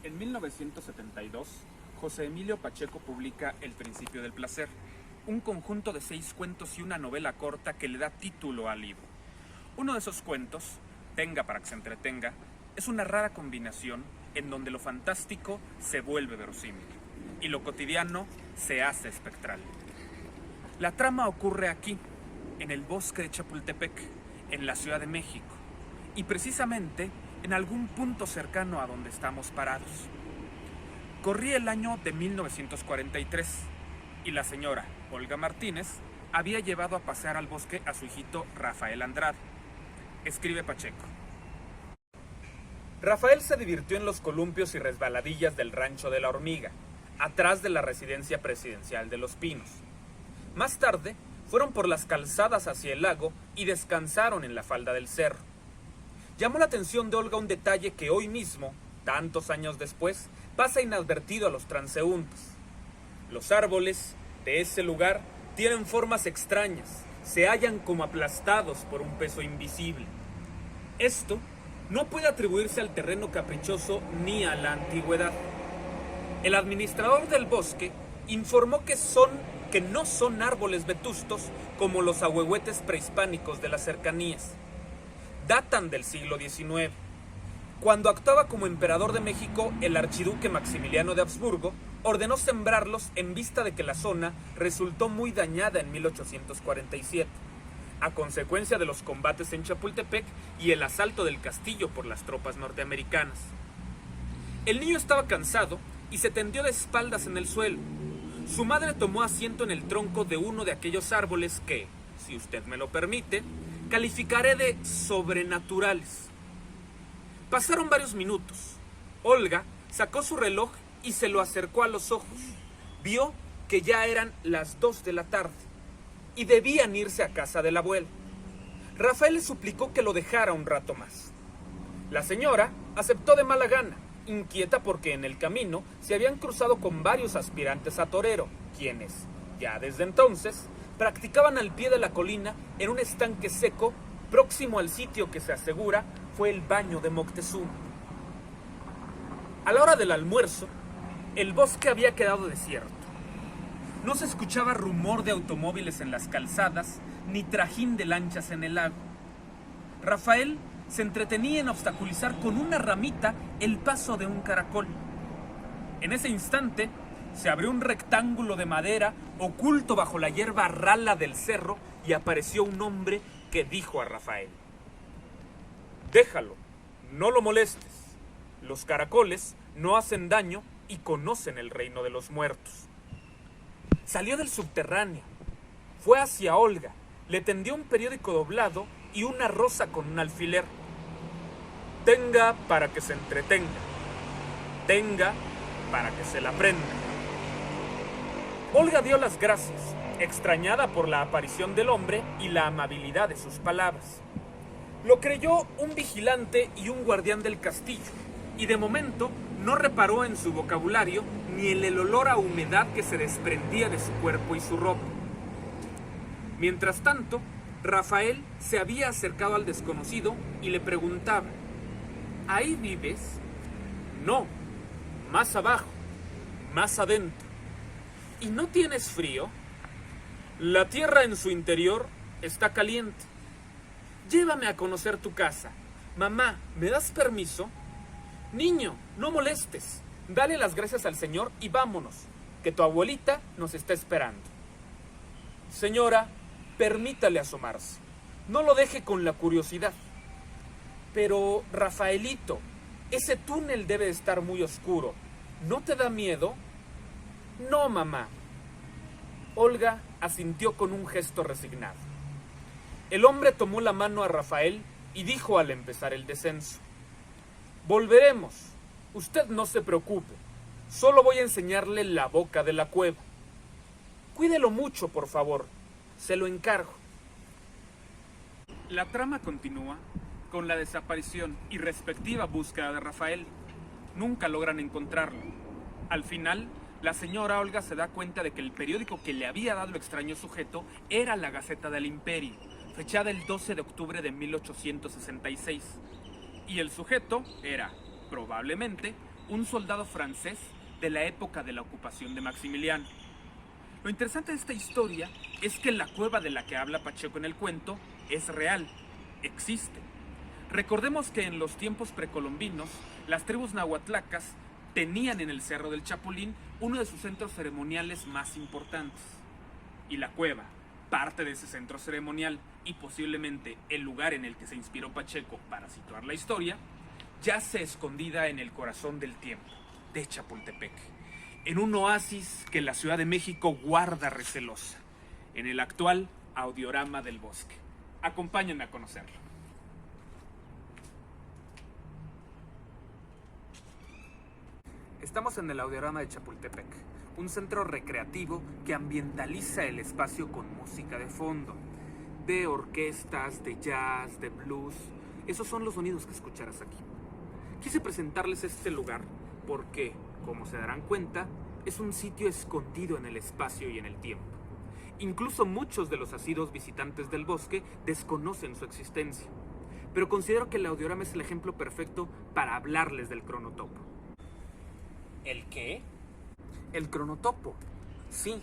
En 1972, José Emilio Pacheco publica El Principio del Placer, un conjunto de 6 cuentos y una novela corta que le da título al libro. Uno de esos cuentos, Tenga para que se entretenga, es una rara combinación en donde lo fantástico se vuelve verosímil y lo cotidiano se hace espectral. La trama ocurre aquí, en el bosque de Chapultepec, en la Ciudad de México, y precisamente en algún punto cercano a donde estamos parados. Corría el año de 1943 y la señora Olga Martínez había llevado a pasear al bosque a su hijito Rafael Andrade. Escribe Pacheco. Rafael se divirtió en los columpios y resbaladillas del rancho de la Hormiga, atrás de la residencia presidencial de Los Pinos. Más tarde, fueron por las calzadas hacia el lago y descansaron en la falda del cerro. Llamó la atención de Olga un detalle que hoy mismo, tantos años después, pasa inadvertido a los transeúntes. Los árboles de ese lugar tienen formas extrañas, se hallan como aplastados por un peso invisible. Esto no puede atribuirse al terreno caprichoso ni a la antigüedad. El administrador del bosque informó que no son árboles vetustos como los ahuehuetes prehispánicos de las cercanías. Datan del siglo XIX. Cuando actuaba como emperador de México, el archiduque Maximiliano de Habsburgo ordenó sembrarlos en vista de que la zona resultó muy dañada en 1847, a consecuencia de los combates en Chapultepec y el asalto del castillo por las tropas norteamericanas. El niño estaba cansado y se tendió de espaldas en el suelo. Su madre tomó asiento en el tronco de uno de aquellos árboles que, si usted me lo permite, calificaré de sobrenaturales. Pasaron varios minutos. Olga sacó su reloj y se lo acercó a los ojos. Vio que ya eran las 2 de la tarde y debían irse a casa del abuelo. Rafael le suplicó que lo dejara un rato más. La señora aceptó de mala gana, inquieta porque en el camino se habían cruzado con varios aspirantes a torero, quienes, ya desde entonces, practicaban al pie de la colina en un estanque seco próximo al sitio que se asegura fue el baño de Moctezuma. A la hora del almuerzo, el bosque había quedado desierto. No se escuchaba rumor de automóviles en las calzadas, ni trajín de lanchas en el lago. Rafael se entretenía en obstaculizar con una ramita el paso de un caracol. En ese instante, se abrió un rectángulo de madera oculto bajo la hierba rala del cerro y apareció un hombre que dijo a Rafael: «Déjalo, no lo molestes. Los caracoles no hacen daño y conocen el reino de los muertos». Salió del subterráneo, fue hacia Olga, le tendió un periódico doblado y una rosa con un alfiler. «Tenga para que se entretenga, tenga para que se la prenda». Olga dio las gracias, extrañada por la aparición del hombre y la amabilidad de sus palabras. Lo creyó un vigilante y un guardián del castillo, y de momento no reparó en su vocabulario ni en el olor a humedad que se desprendía de su cuerpo y su ropa. Mientras tanto, Rafael se había acercado al desconocido y le preguntaba: «¿Ahí vives?». «No, más abajo, más adentro». «¿Y no tienes frío?». «La tierra en su interior está caliente». «Llévame a conocer tu casa. Mamá, ¿me das permiso?». «Niño, no molestes. Dale las gracias al Señor y vámonos, que tu abuelita nos está esperando». «Señora, permítale asomarse. No lo deje con la curiosidad». «Pero, Rafaelito, ese túnel debe estar muy oscuro. ¿No te da miedo?». «No, mamá». Olga asintió con un gesto resignado. El hombre tomó la mano a Rafael y dijo al empezar el descenso: «Volveremos. Usted no se preocupe. Solo voy a enseñarle la boca de la cueva. Cuídelo mucho, por favor. Se lo encargo». La trama continúa con la desaparición y respectiva búsqueda de Rafael. Nunca logran encontrarlo. Al final, la señora Olga se da cuenta de que el periódico que le había dado el extraño sujeto era la Gaceta del Imperio, fechada el 12 de octubre de 1866. Y el sujeto era, probablemente, un soldado francés de la época de la ocupación de Maximiliano. Lo interesante de esta historia es que la cueva de la que habla Pacheco en el cuento es real, existe. Recordemos que en los tiempos precolombinos, las tribus nahuatlacas tenían en el Cerro del Chapulín uno de sus centros ceremoniales más importantes. Y la cueva, parte de ese centro ceremonial y posiblemente el lugar en el que se inspiró Pacheco para situar la historia, yace escondida en el corazón del tiempo, de Chapultepec, en un oasis que la Ciudad de México guarda recelosa, en el actual Audiorama del Bosque. Acompáñenme a conocerlo. Estamos en el Audiorama de Chapultepec, un centro recreativo que ambientaliza el espacio con música de fondo, de orquestas, de jazz, de blues. Esos son los sonidos que escucharás aquí. Quise presentarles este lugar porque, como se darán cuenta, es un sitio escondido en el espacio y en el tiempo. Incluso muchos de los asiduos visitantes del bosque desconocen su existencia. Pero considero que el Audiorama es el ejemplo perfecto para hablarles del cronotopo. ¿El qué? El cronotopo. Sí,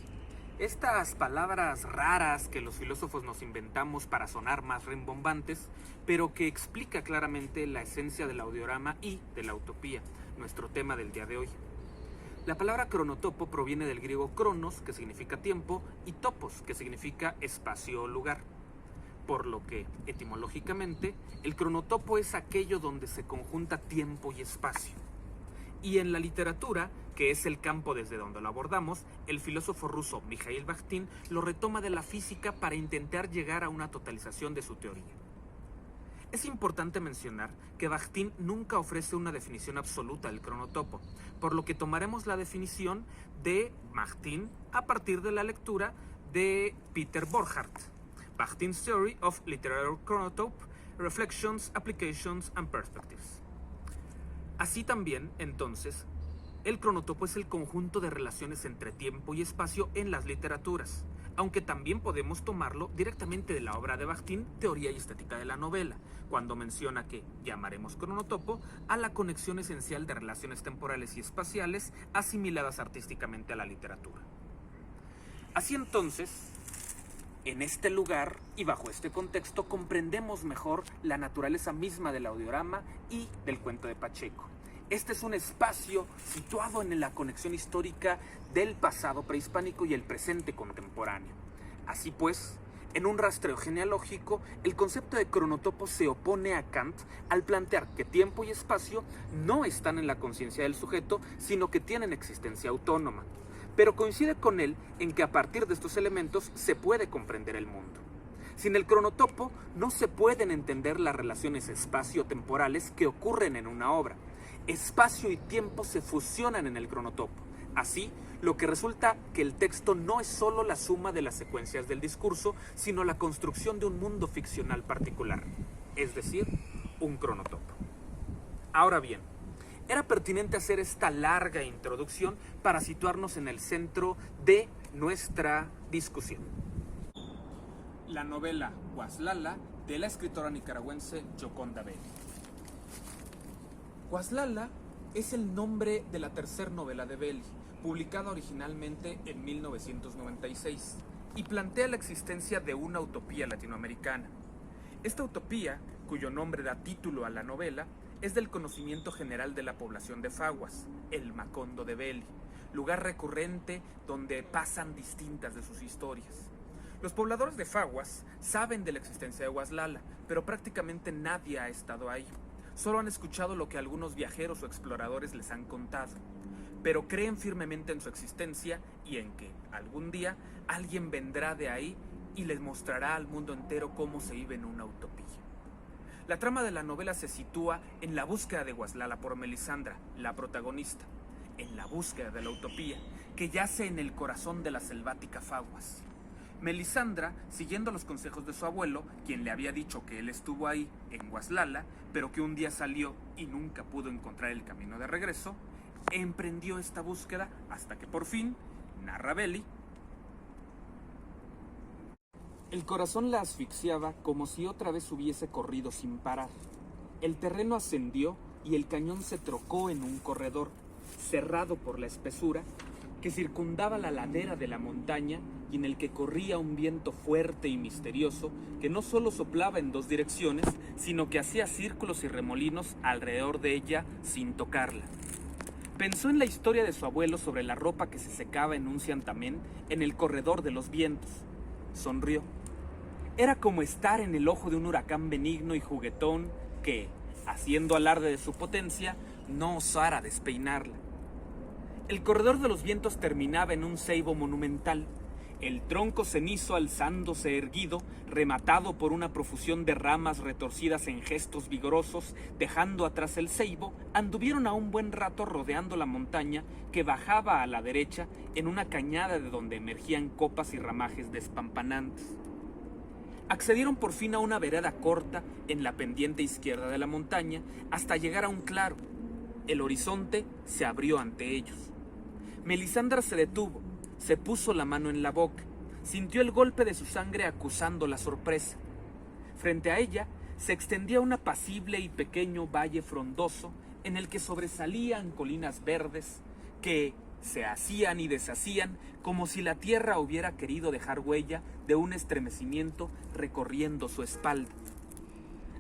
estas palabras raras que los filósofos nos inventamos para sonar más rimbombantes, pero que explica claramente la esencia del audiorama y de la utopía, nuestro tema del día de hoy. La palabra cronotopo proviene del griego cronos, que significa tiempo, y topos, que significa espacio o lugar. Por lo que, etimológicamente, el cronotopo es aquello donde se conjunta tiempo y espacio. Y en la literatura, que es el campo desde donde lo abordamos, el filósofo ruso Mikhail Bakhtin lo retoma de la física para intentar llegar a una totalización de su teoría. Es importante mencionar que Bakhtin nunca ofrece una definición absoluta del cronotopo, por lo que tomaremos la definición de Bakhtin a partir de la lectura de Peter Borchardt, Bakhtin's Theory of Literary Chronotope, Reflections, Applications and Perspectives. Así también, entonces, el cronotopo es el conjunto de relaciones entre tiempo y espacio en las literaturas, aunque también podemos tomarlo directamente de la obra de Bakhtin, Teoría y Estética de la Novela, cuando menciona que llamaremos cronotopo a la conexión esencial de relaciones temporales y espaciales asimiladas artísticamente a la literatura. Así entonces, en este lugar y bajo este contexto comprendemos mejor la naturaleza misma del audiorama y del cuento de Pacheco. Este es un espacio situado en la conexión histórica del pasado prehispánico y el presente contemporáneo. Así pues, en un rastreo genealógico, el concepto de cronotopo se opone a Kant al plantear que tiempo y espacio no están en la conciencia del sujeto, sino que tienen existencia autónoma. Pero coincide con él en que a partir de estos elementos se puede comprender el mundo. Sin el cronotopo no se pueden entender las relaciones espacio-temporales que ocurren en una obra. Espacio y tiempo se fusionan en el cronotopo. Así, lo que resulta que el texto no es solo la suma de las secuencias del discurso, sino la construcción de un mundo ficcional particular, es decir, un cronotopo. Ahora bien, era pertinente hacer esta larga introducción para situarnos en el centro de nuestra discusión. La novela Guaslala de la escritora nicaragüense Gioconda Belli. Guaslala es el nombre de la tercera novela de Belli, publicada originalmente en 1996, y plantea la existencia de una utopía latinoamericana. Esta utopía, cuyo nombre da título a la novela, es del conocimiento general de la población de Faguas, el Macondo de Belli, lugar recurrente donde pasan distintas de sus historias. Los pobladores de Faguas saben de la existencia de Guaslala, pero prácticamente nadie ha estado ahí. Solo han escuchado lo que algunos viajeros o exploradores les han contado, pero creen firmemente en su existencia y en que, algún día, alguien vendrá de ahí y les mostrará al mundo entero cómo se vive en una utopía. La trama de la novela se sitúa en la búsqueda de Guaslala por Melisandra, la protagonista, en la búsqueda de la utopía, que yace en el corazón de la selvática Faguas. Melisandra, siguiendo los consejos de su abuelo, quien le había dicho que él estuvo ahí, en Guaslala, pero que un día salió y nunca pudo encontrar el camino de regreso, emprendió esta búsqueda hasta que por fin, narra Belli, el corazón la asfixiaba como si otra vez hubiese corrido sin parar. El terreno ascendió y el cañón se trocó en un corredor, cerrado por la espesura, que circundaba la ladera de la montaña y en el que corría un viento fuerte y misterioso que no solo soplaba en dos direcciones, sino que hacía círculos y remolinos alrededor de ella sin tocarla. Pensó en la historia de su abuelo sobre la ropa que se secaba en un santamén en el corredor de los vientos. Sonrió. Era como estar en el ojo de un huracán benigno y juguetón que, haciendo alarde de su potencia, no osara despeinarla. El corredor de los vientos terminaba en un ceibo monumental, el tronco cenizo alzándose erguido, rematado por una profusión de ramas retorcidas en gestos vigorosos, dejando atrás el ceibo. Anduvieron a un buen rato rodeando la montaña que bajaba a la derecha en una cañada de donde emergían copas y ramajes despampanantes. Accedieron por fin a una vereda corta en la pendiente izquierda de la montaña hasta llegar a un claro. El horizonte se abrió ante ellos. Melisandra se detuvo, se puso la mano en la boca, sintió el golpe de su sangre acusando la sorpresa. Frente a ella se extendía un apacible y pequeño valle frondoso en el que sobresalían colinas verdes que se hacían y deshacían como si la tierra hubiera querido dejar huella de un estremecimiento recorriendo su espalda.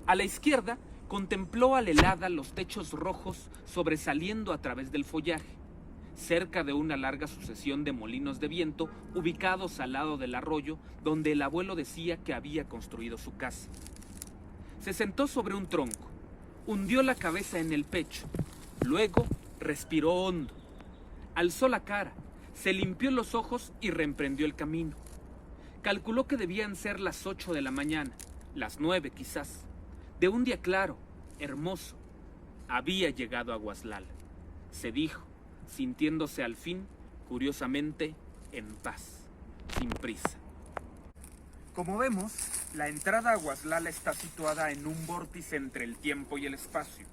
A la izquierda contempló alelada los techos rojos sobresaliendo a través del follaje, cerca de una larga sucesión de molinos de viento ubicados al lado del arroyo donde el abuelo decía que había construido su casa. Se sentó sobre un tronco, hundió la cabeza en el pecho, luego respiró hondo, alzó la cara, se limpió los ojos y reemprendió el camino. Calculó que debían ser las 8 de la mañana, las 9 quizás, de un día claro, hermoso. Había llegado a Guaslala, se dijo, sintiéndose al fin, curiosamente, en paz, sin prisa. Como vemos, la entrada a Guaslala está situada en un vórtice entre el tiempo y el espacio.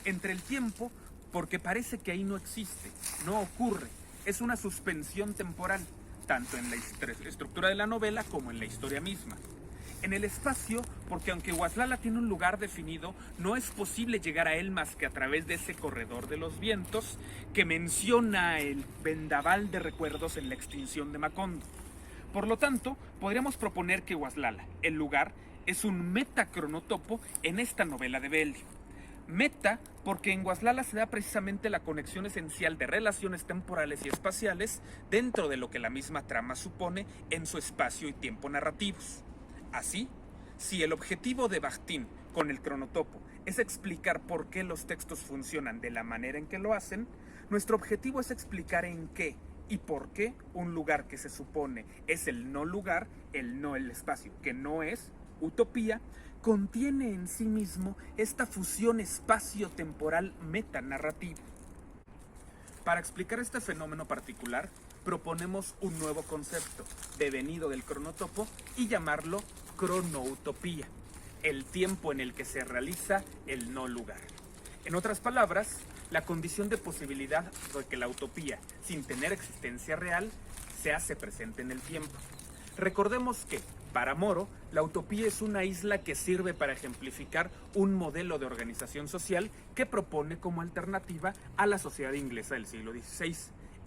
Entre el tiempo, porque parece que ahí no existe, no ocurre, es una suspensión temporal, tanto en la estructura de la novela como en la historia misma. En el espacio, porque aunque Guaslala tiene un lugar definido, no es posible llegar a él más que a través de ese corredor de los vientos que menciona el vendaval de recuerdos en la extinción de Macondo. Por lo tanto, podríamos proponer que Guaslala, el lugar, es un metacronotopo en esta novela de Belli. Meta, porque en Guaslala se da precisamente la conexión esencial de relaciones temporales y espaciales dentro de lo que la misma trama supone en su espacio y tiempo narrativos. Así, si el objetivo de Bakhtin con el cronotopo es explicar por qué los textos funcionan de la manera en que lo hacen, nuestro objetivo es explicar en qué y por qué un lugar que se supone es el no lugar, el no el espacio, que no es utopía, contiene en sí mismo esta fusión espacio-temporal metanarrativa. Para explicar este fenómeno particular, proponemos un nuevo concepto, devenido del cronotopo, y llamarlo cronoutopía, el tiempo en el que se realiza el no lugar. En otras palabras, la condición de posibilidad de que la utopía, sin tener existencia real, se hace presente en el tiempo. Recordemos que, para Moro, la utopía es una isla que sirve para ejemplificar un modelo de organización social que propone como alternativa a la sociedad inglesa del siglo XVI.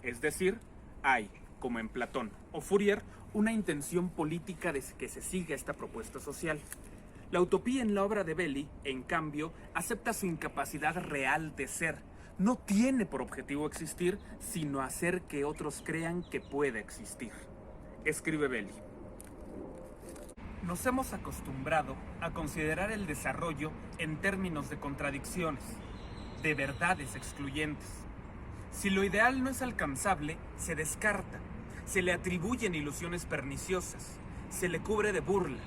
Es decir, hay, como en Platón o Fourier, una intención política de que se siga esta propuesta social. La utopía en la obra de Belli, en cambio, acepta su incapacidad real de ser. No tiene por objetivo existir, sino hacer que otros crean que puede existir. Escribe Belli. Nos hemos acostumbrado a considerar el desarrollo en términos de contradicciones, de verdades excluyentes. Si lo ideal no es alcanzable, se descarta, se le atribuyen ilusiones perniciosas, se le cubre de burla,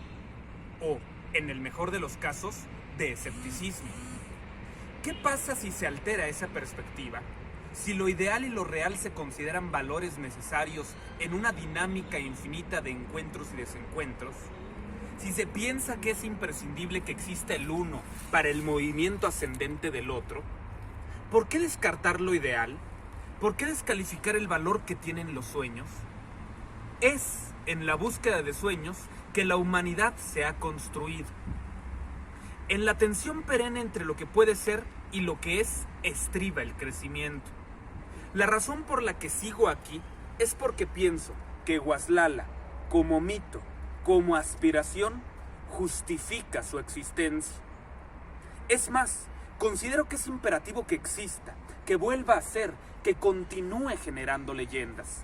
o, en el mejor de los casos, de escepticismo. ¿Qué pasa si se altera esa perspectiva? Si lo ideal y lo real se consideran valores necesarios en una dinámica infinita de encuentros y desencuentros, si se piensa que es imprescindible que exista el uno para el movimiento ascendente del otro, ¿por qué descartar lo ideal? ¿Por qué descalificar el valor que tienen los sueños? Es en la búsqueda de sueños que la humanidad se ha construido. En la tensión perenne entre lo que puede ser y lo que es, estriba el crecimiento. La razón por la que sigo aquí es porque pienso que Guaslala, como mito, como aspiración, justifica su existencia. Es más, considero que es imperativo que exista, que vuelva a ser, que continúe generando leyendas.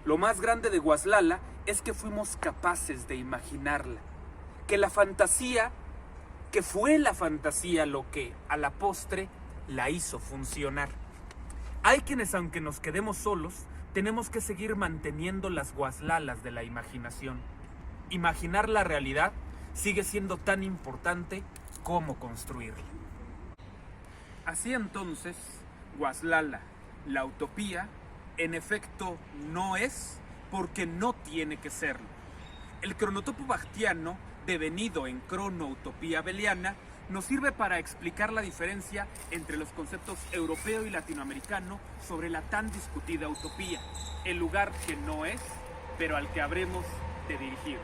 Lo más grande de Guaslala es que fuimos capaces de imaginarla, que la fantasía, que fue la fantasía lo que, a la postre, la hizo funcionar. Hay quienes, aunque nos quedemos solos, tenemos que seguir manteniendo las Guaslalas de la imaginación. Imaginar la realidad sigue siendo tan importante como construirla. Así entonces, Guaslala, la utopía, en efecto no es porque no tiene que serlo. El cronotopo bachtiano, devenido en cronoutopía beliana, nos sirve para explicar la diferencia entre los conceptos europeo y latinoamericano sobre la tan discutida utopía, el lugar que no es, pero al que habremos de dirigir.